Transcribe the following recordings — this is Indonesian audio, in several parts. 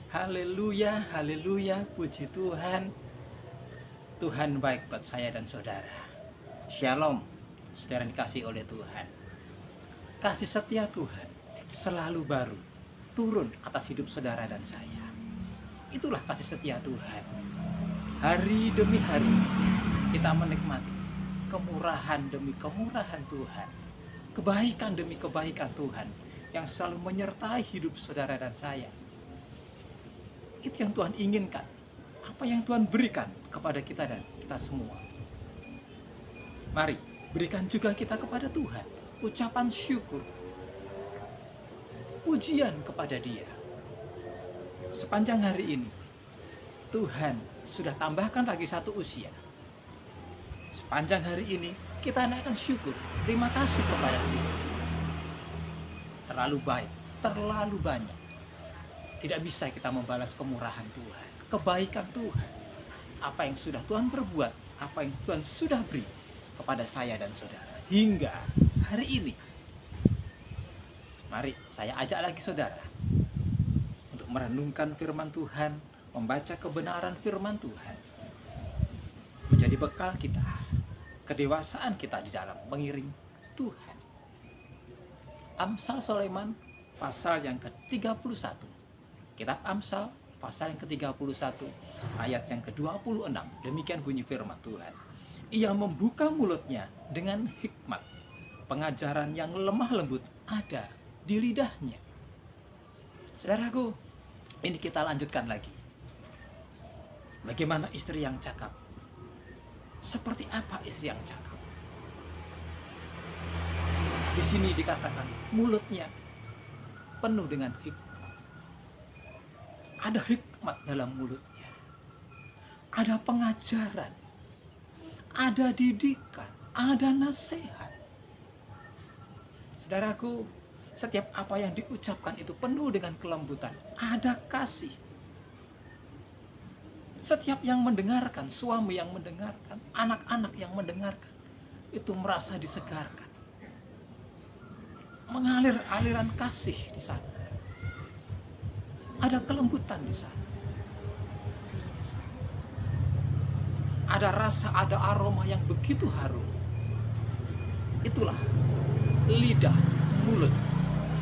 Haleluya, haleluya, puji Tuhan. Tuhan baik buat saya dan saudara. Shalom, saudara yang dikasih oleh Tuhan. Kasih setia Tuhan selalu baru turun atas hidup saudara dan saya. Itulah kasih setia Tuhan. Hari demi hari kita menikmati kemurahan demi kemurahan Tuhan, kebaikan demi kebaikan Tuhan yang selalu menyertai hidup saudara dan saya. Itu yang Tuhan inginkan, apa yang Tuhan berikan kepada kita dan kita semua. Mari berikan juga kita kepada Tuhan ucapan syukur, pujian kepada Dia. Sepanjang hari ini Tuhan sudah tambahkan lagi satu usia. Sepanjang hari ini kita naikkan syukur, terima kasih kepada Tuhan. Terlalu baik, terlalu banyak. Tidak bisa kita membalas kemurahan Tuhan, kebaikan Tuhan. Apa yang sudah Tuhan perbuat, apa yang Tuhan sudah beri kepada saya dan saudara hingga hari ini. Mari saya ajak lagi saudara untuk merenungkan firman Tuhan, membaca kebenaran firman Tuhan, menjadi bekal kita, kedewasaan kita di dalam mengiring Tuhan. Amsal Sulaiman pasal yang ke-31. Kitab Amsal pasal yang ke-31 ayat yang ke-26. Demikian bunyi firman Tuhan. Ia membuka mulutnya dengan hikmat. Pengajaran yang lemah lembut ada di lidahnya. Saudaraku, ini kita lanjutkan lagi. Bagaimana istri yang cakap? Seperti apa istri yang cakap? Di sini dikatakan mulutnya penuh dengan hikmat. Ada hikmat dalam mulutnya. Ada pengajaran. Ada didikan. Ada nasihat. Saudaraku, setiap apa yang diucapkan itu penuh dengan kelembutan. Ada kasih. Setiap yang mendengarkan, suami yang mendengarkan, anak-anak yang mendengarkan, itu merasa disegarkan. Mengalir aliran kasih di sana. Ada kelembutan di sana. Ada rasa, ada aroma yang begitu harum. Itulah lidah, mulut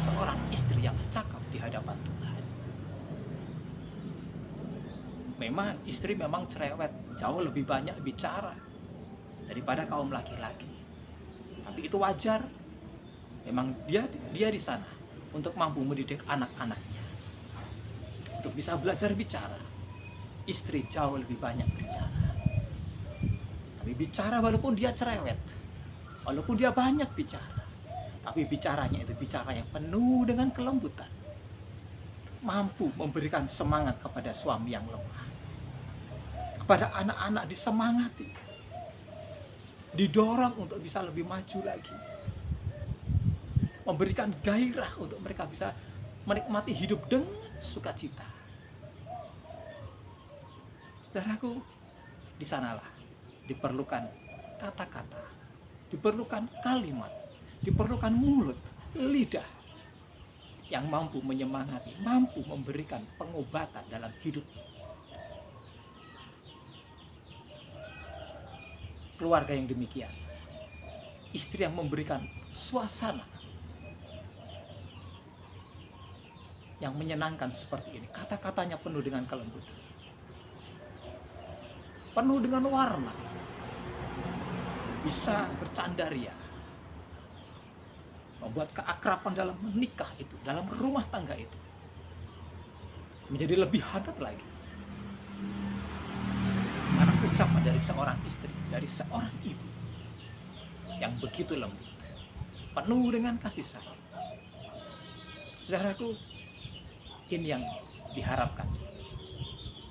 seorang istri yang cakap di hadapan Tuhan. Memang istri memang cerewet, jauh lebih banyak bicara daripada kaum laki-laki. Tapi itu wajar. Memang dia di sana untuk mampu mendidik anak-anaknya. Untuk bisa belajar bicara, istri jauh lebih banyak bicara. Tapi bicara walaupun dia cerewet, walaupun dia banyak bicara, tapi bicaranya itu bicara yang penuh dengan kelembutan. Mampu memberikan semangat kepada suami yang lemah. Kepada anak-anak disemangati. Didorong untuk bisa lebih maju lagi. Memberikan gairah untuk mereka bisa menikmati hidup dengan sukacita. Saudaraku, di sanalah diperlukan kata-kata, diperlukan kalimat, diperlukan mulut, lidah yang mampu menyemangati, mampu memberikan pengobatan dalam hidup ini. Keluarga yang demikian, istri yang memberikan suasana yang menyenangkan seperti ini, kata-katanya penuh dengan kelembutan, penuh dengan warna, bisa bercandaria, membuat keakraban dalam menikah itu, dalam rumah tangga itu menjadi lebih hangat lagi. Karena ucapan dari seorang istri, dari seorang ibu yang begitu lembut, penuh dengan kasih sayang. Saudaraku, ini yang diharapkan.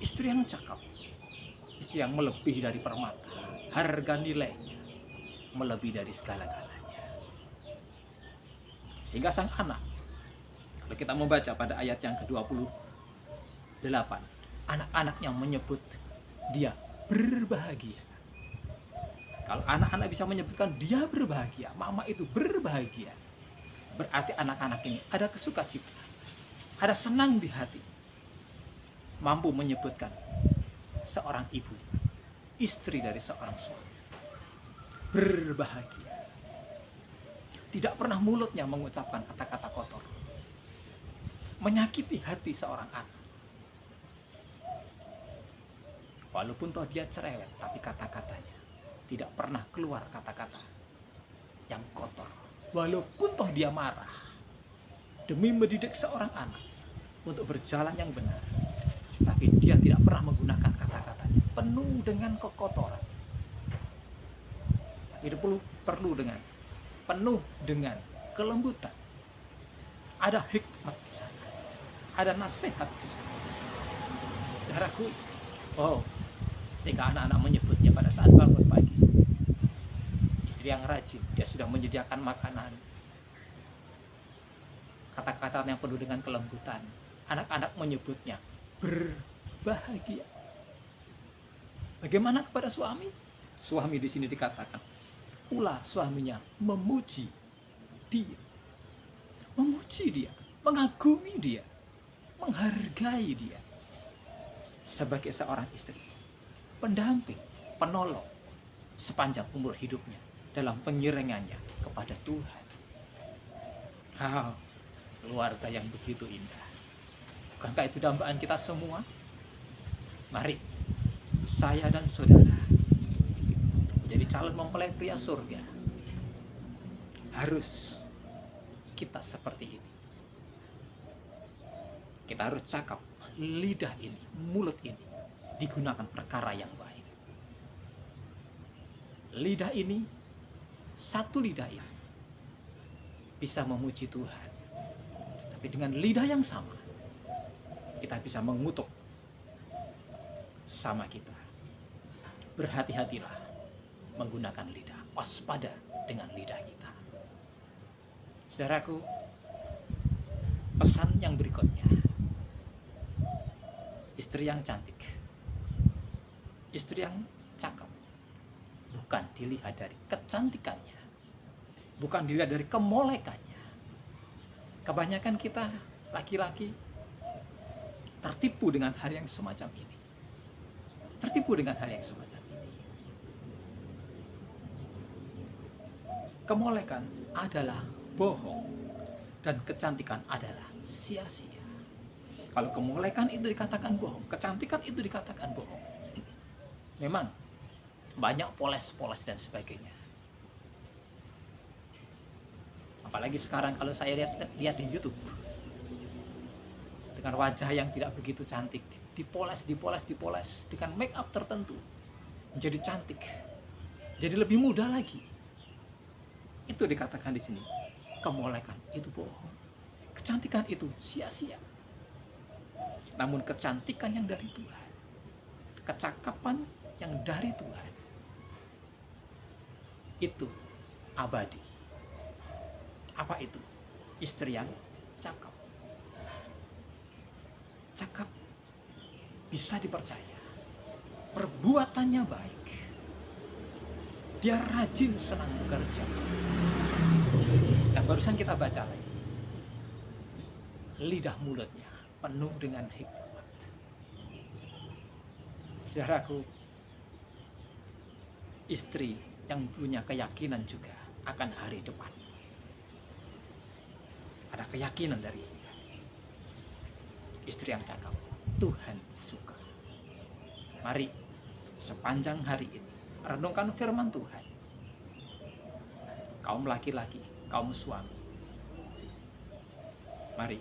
Istri yang cakap, istri yang melebihi dari permata, harga nilainya melebihi dari segala-galanya. Sehingga sang anak, kalau kita membaca pada ayat yang ke-28, anak-anak yang menyebut dia berbahagia. Kalau anak-anak bisa menyebutkan dia berbahagia, mama itu berbahagia, berarti anak-anak ini ada kesukacita, ada senang di hati. mampu menyebutkan seorang ibu, istri dari seorang suami, berbahagia. Tidak pernah mulutnya mengucapkan kata-kata kotor, menyakiti hati seorang anak. Walaupun toh dia cerewet, tapi kata-katanya tidak pernah keluar kata-kata yang kotor. Walaupun toh dia marah, demi mendidik seorang anak untuk berjalan yang benar, tapi dia tidak pernah menggunakan kata-katanya penuh dengan kekotoran. Itu perlu dengan penuh dengan kelembutan. Ada hikmat di sana, ada nasihat di sana. Saudaraku, sehingga anak-anak menyebutnya pada saat bangun pagi, istri yang rajin, dia sudah menyediakan makanan, kata-kata yang penuh dengan kelembutan. Anak-anak menyebutnya berbahagia. Bagaimana kepada suami? Suami di sini dikatakan pula suaminya memuji dia, mengagumi dia, menghargai dia sebagai seorang istri, pendamping, penolong sepanjang umur hidupnya dalam pengiringannya kepada Tuhan. Keluarga yang begitu indah. Bukankah itu dambaan kita semua? Mari saya dan saudara menjadi calon mempelai pria surga. Harus kita seperti ini. Kita harus cakap, lidah ini, mulut ini digunakan perkara yang baik. Lidah ini, satu lidah ini bisa memuji Tuhan. Tapi dengan lidah yang sama, kita bisa mengutuk sesama kita. Berhati-hatilah menggunakan lidah, waspada dengan lidah kita. Saudaraku, pesan yang berikutnya, istri yang cantik, istri yang cakep, bukan dilihat dari kecantikannya, bukan dilihat dari kemolekannya. Kebanyakan kita laki-laki tertipu dengan hal yang semacam ini. Kemolekan adalah bohong dan kecantikan adalah sia-sia. Kalau kemolekan itu dikatakan bohong, kecantikan itu dikatakan bohong. Memang banyak poles-poles dan sebagainya. Apalagi sekarang kalau saya lihat di YouTube, dengan wajah yang tidak begitu cantik, dipoles dengan make up tertentu, menjadi cantik, jadi lebih muda lagi. Itu dikatakan di sini, kemolekan itu bohong, kecantikan itu sia-sia. Namun kecantikan yang dari Tuhan, kecakapan yang dari Tuhan, itu abadi. Apa itu? Istri yang cakap. Cakap, bisa dipercaya, perbuatannya baik, dia rajin, senang bekerja. Dan barusan kita baca lagi, lidah mulutnya penuh dengan hikmat. Saudaraku, istri yang punya keyakinan juga akan hari depan. Ada keyakinan dari istri yang cakap, Tuhan suka. Mari sepanjang hari ini renungkan firman Tuhan. Kaum laki-laki, kaum suami, mari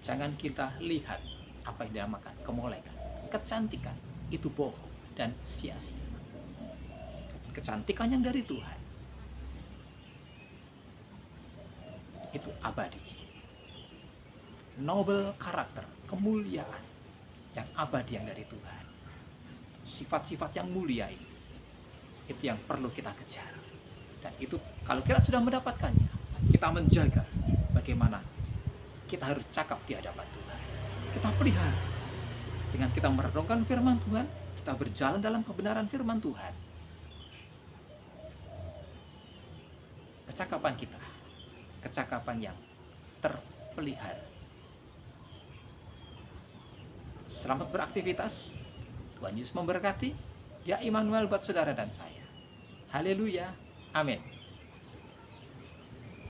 jangan kita lihat apa yang dinamakan kemolekan, kecantikan itu bohong dan sia-sia. Kecantikan yang dari Tuhan itu abadi, nobel karakter, kemuliaan yang abadi yang dari Tuhan. Sifat-sifat yang mulia ini, itu yang perlu kita kejar. Dan itu kalau kita sudah mendapatkannya, kita menjaga bagaimana kita harus cakap di hadapan Tuhan. Kita pelihara dengan kita merenungkan firman Tuhan, kita berjalan dalam kebenaran firman Tuhan. Kecakapan kita, kecakapan yang terpelihara. Selamat beraktivitas. Tuhan Yesus memberkati. Ya Immanuel buat saudara dan saya. Haleluya. Amin.